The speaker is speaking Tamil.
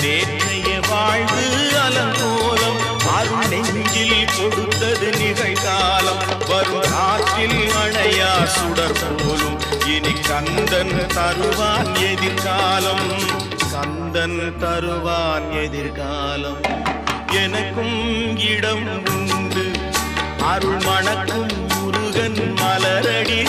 நேற்றைய வாழ்வு அலங்கோலம் அருள் நெஞ்சில் கொடுத்தது நிகழ்காலம் வரும் காற்றில் அணையா சுடர் போலும் இனி கந்தன் தருவான் எதிர்காலம் கந்தன் தருவான் எதிர்காலம் எனக்கும் இடம் உண்டு அருள் மணக்கும் முருகன் மலரடி